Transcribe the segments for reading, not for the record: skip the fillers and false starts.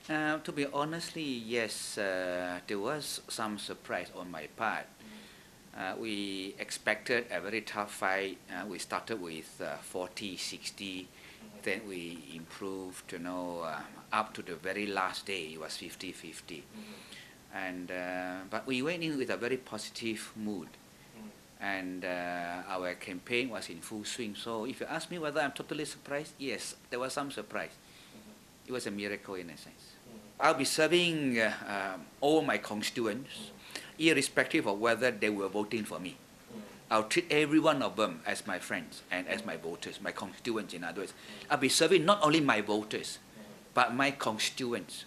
To be honestly, yes, there was some surprise on my part. We expected a very tough fight. We started with 40, 60, then we improved, up to the very last day, it was 50-50. And, but we went in with a very positive mood. And our campaign was in full swing. So if you ask me whether I'm totally surprised, yes, there was some surprise. It was a miracle in a sense. I'll be serving all my constituents, irrespective of whether they were voting for me. I'll treat every one of them as my friends and as my voters, my constituents in other words. I'll be serving not only my voters, but my constituents.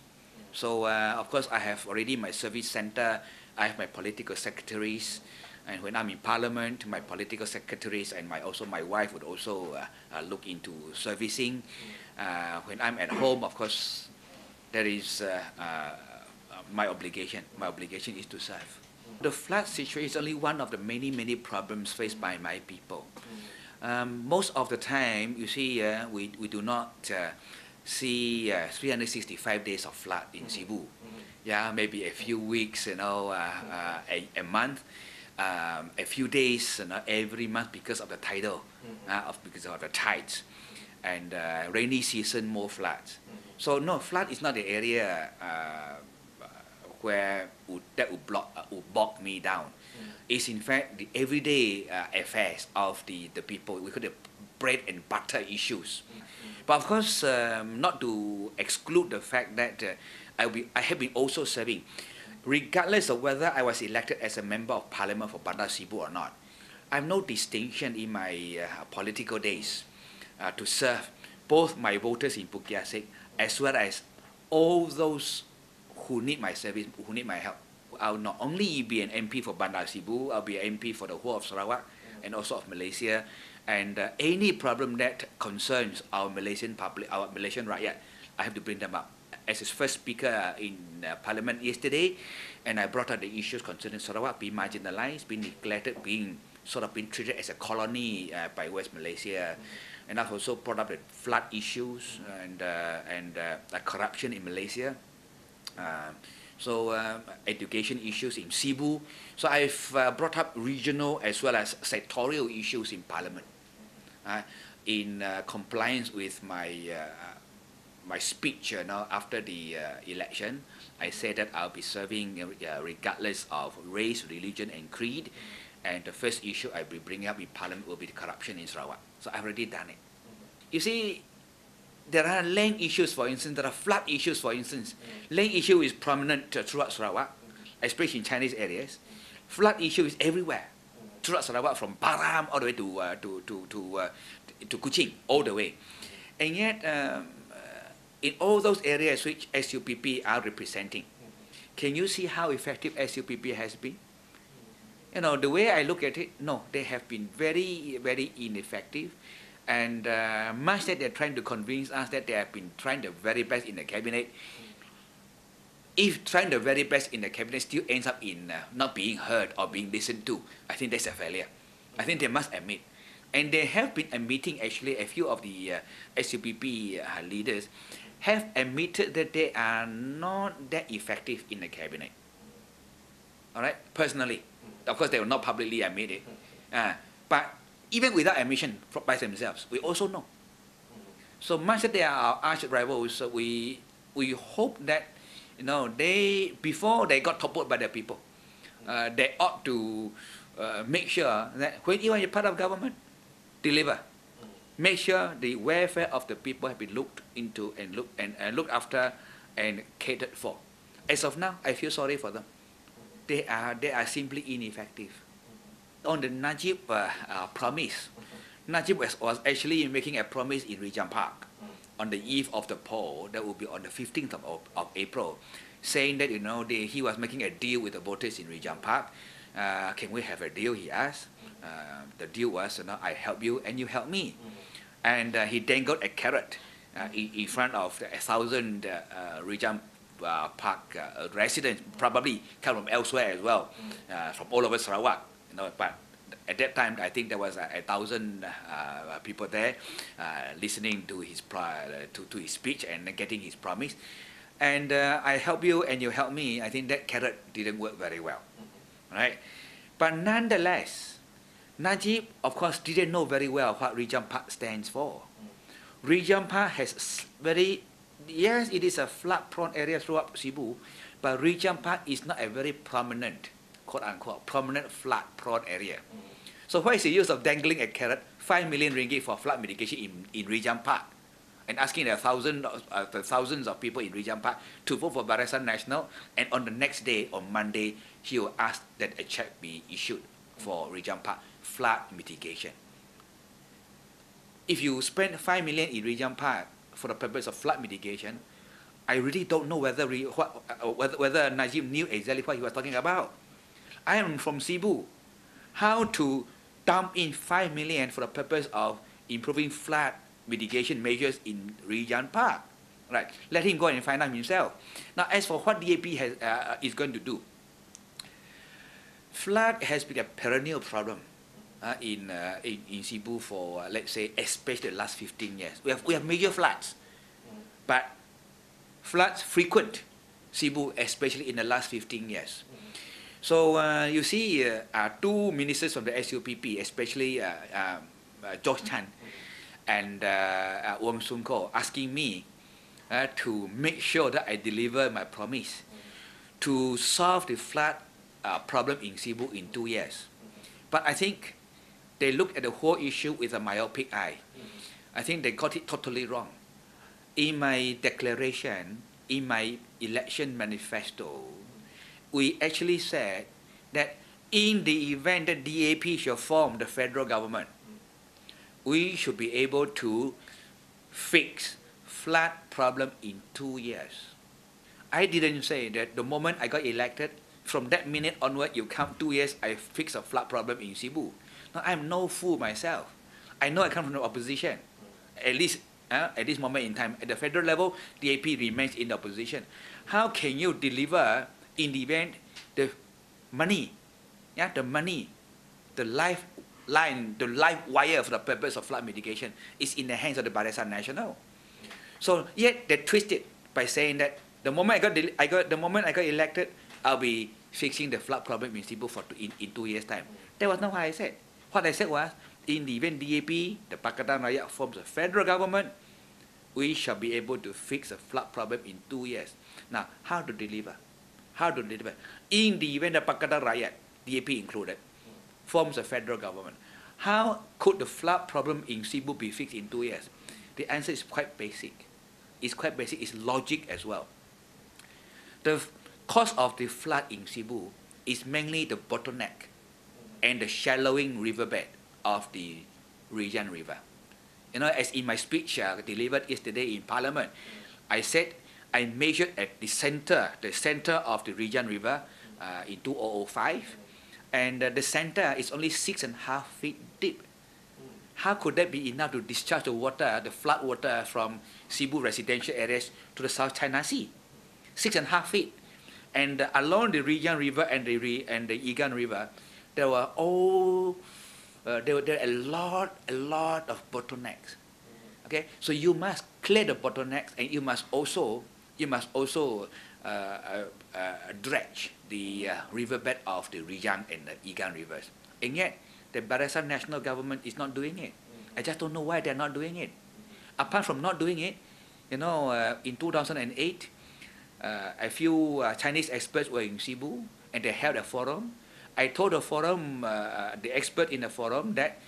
So of course I have already my service center, I have my political secretaries, and when I'm in Parliament, my political secretaries and also my wife would also look into servicing. When I'm at home, of course, there is my obligation. My obligation is to serve. The flood situation is only one of the many, many problems faced by my people. Most of the time, you see, we do not see 365 days of flood in Sibu. Yeah, maybe a few weeks, a month, a few days, every month because of the tidal, because of the tides, and rainy season more floods. So no, flood is not the area where that would bog me down. It's in fact the everyday affairs of the people. We call it bread and butter issues. But of course, not to exclude the fact that I have been also serving, regardless of whether I was elected as a member of Parliament for Bandar Sibu or not. I have no distinction in my political days to serve both my voters in Pukiasik as well as all those who need my service, who need my help. I'll not only be an MP for Bandar Sibu, I'll be an MP for the whole of Sarawak and also of Malaysia. And any problem that concerns our Malaysian public, our Malaysian rakyat, I have to bring them up. As his first speaker in Parliament yesterday, and I brought up the issues concerning Sarawak being marginalized, being neglected, being treated as a colony by West Malaysia. And I've also brought up the flood issues and corruption in Malaysia. Education issues in Sibu. So I've brought up regional as well as sectorial issues in Parliament. In compliance with my my speech after the election, I said that I'll be serving regardless of race, religion, and creed. And the first issue I'll be bringing up in Parliament will be the corruption in Sarawak. So I've already done it. You see, there are land issues, for instance, there are flood issues, for instance. Land issue is prominent throughout Sarawak, especially in Chinese areas. Flood issue is everywhere throughout Sarawak, from Param all the way to Kuching, all the way. And yet, in all those areas which SUPP are representing, can you see how effective SUPP has been? The way I look at it, no, they have been very, very ineffective. And much that they're trying to convince us that they have been trying the very best in the cabinet, if trying the very best in the cabinet still ends up in not being heard or being listened to, I think that's a failure. I think they must admit. And they have been admitting, actually, a few of the SUPP leaders have admitted that they are not that effective in the cabinet. All right, personally. Of course, they will not publicly admit it. But even without admission by themselves, we also know. So much that they are our arch rivals, we hope that they, before they got toppled by the people, they ought to make sure that when you are part of government, deliver. Make sure the welfare of the people have been looked into and looked after and catered for. As of now, I feel sorry for them. They are simply ineffective. On the Najib promise, Najib was actually making a promise in Regent Park on the eve of the poll, that will be on the 15th of April, saying that he was making a deal with the voters in Regent Park. Can we have a deal, he asked. The deal was, I help you and you help me. And he dangled a carrot in front of 1,000 Regent Park residents, probably come from elsewhere as well, from all over Sarawak. But at that time, I think there was 1,000 people there listening to his speech and getting his promise. and I help you and you help me, I think that carrot didn't work very well, right? But nonetheless, Najib, of course, didn't know very well what Region Park stands for. Region Park has yes, it is a flood-prone area throughout Sibu, but Region Park is not a very prominent, quote-unquote, prominent flood-prone area. So what is the use of dangling a carrot, 5 million ringgit for flood mitigation in Region Park, and asking the thousands of people in Region Park to vote for Barisan Nasional, and on the next day, on Monday, he will ask that a check be issued for Region Park flood mitigation. If you spend 5 million in Region Park for the purpose of flood mitigation, I really don't know whether Najib knew exactly what he was talking about. I am from Sibu. How to dump in 5 million for the purpose of improving flood mitigation measures in Region Park? Right. Let him go and find out himself. Now, as for what DAP is going to do, flood has been a perennial problem in Sibu for, let's say, especially the last 15 years. We have major floods, but floods frequent Sibu, especially in the last 15 years. So you see two ministers from the SUPP, especially George Chan and Wong Sun Ko, asking me to make sure that I deliver my promise to solve the flood problem in Sibu in 2 years. But I think they looked at the whole issue with a myopic eye. I think they got it totally wrong. In my declaration, in my election manifesto, we actually said that in the event that DAP shall form the federal government, we should be able to fix flood problem in 2 years. I didn't say that the moment I got elected, from that minute onward, you count 2 years, I fix a flood problem in Sibu. No, I'm no fool myself. I know I come from the opposition. At least at this moment in time, at the federal level, DAP remains in the opposition. How can you deliver in the event the money, the lifeline, the life wire for the purpose of flood mitigation is in the hands of the Barisan Nasional? So yet they twist it by saying that the moment I got elected, I'll be fixing the flood problem in Sibu in 2 years' time. That was not what I said. What I said was, in the event DAP, the Pakatan Rakyat, forms a federal government, we shall be able to fix the flood problem in 2 years. Now, how to deliver? How to deliver? In the event the Pakatan Rakyat, DAP included, forms a federal government, how could the flood problem in Sibu be fixed in 2 years? The answer is quite basic. It's quite basic. It's logic as well. The cause of the flood in Sibu is mainly the bottleneck and the shallowing riverbed of the Region River. You know, as in my speech delivered yesterday in Parliament, I said I measured at the center of the Region River in 2005, and the center is only 6.5 feet deep. How could that be enough to discharge the water, the flood water from Sibu residential areas to the South China Sea? 6.5 feet. And along the Region River and the Igan River, there were a lot of bottlenecks. Okay, so you must clear the bottlenecks, and you must also dredge the riverbed of the Rijang and the Igan rivers. And yet, the Barisan National Government is not doing it. I just don't know why they're not doing it. Apart from not doing it, you know, in 2008, a few Chinese experts were in Sibu, and they held a forum. I told the forum, the expert in the forum, that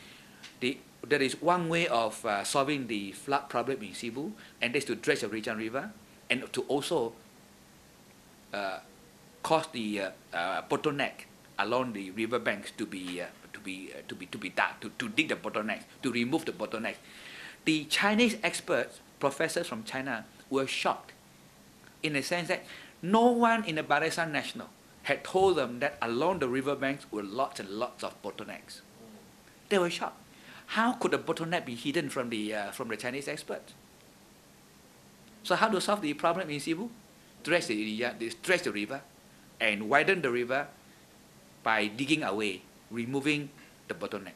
there is one way of solving the flood problem in Sibu, and that's to dredge the Rijang River, and to also cause the bottleneck along the river banks to be dug, to dig the bottlenecks, to remove the bottlenecks. The Chinese experts, professors from China, were shocked, in the sense that no one in the Barisan Nasional had told them that along the riverbanks were lots and lots of bottlenecks. They were shocked. How could the bottleneck be hidden from the Chinese experts? So how to solve the problem in Sibu? Dredge the river and widen the river by digging away, removing the bottleneck.